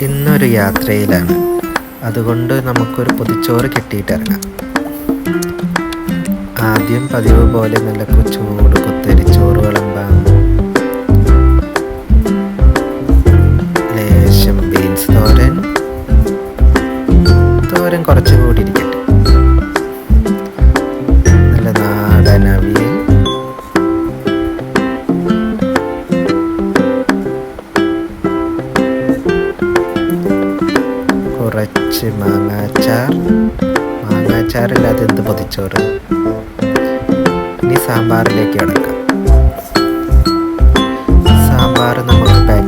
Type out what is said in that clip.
ഇന്നൊരു യാത്രയിലാണ്, അതുകൊണ്ട് നമുക്കൊരു പൊതിച്ചോറ് കെട്ടിയിട്ടിറങ്ങാം. ആദ്യം പതിവ് പോലെ നല്ല ചൂട് കുത്തരിച്ചോറ് വിളമ്പാം. ലേശം ബീൻസ് തോരൻ കുറച്ചുകൂടി ഇരിക്കട്ടെ. നല്ല നാടൻ അവിയൽ, കുറച്ച് മാങ്ങാച്ചാറില്ലാതെ എന്ത് പൊതിച്ചോറ്. ഇനി സാമ്പാറിലേക്ക് കിടക്കാം. സാമ്പാർ നമുക്ക് പാക്ക്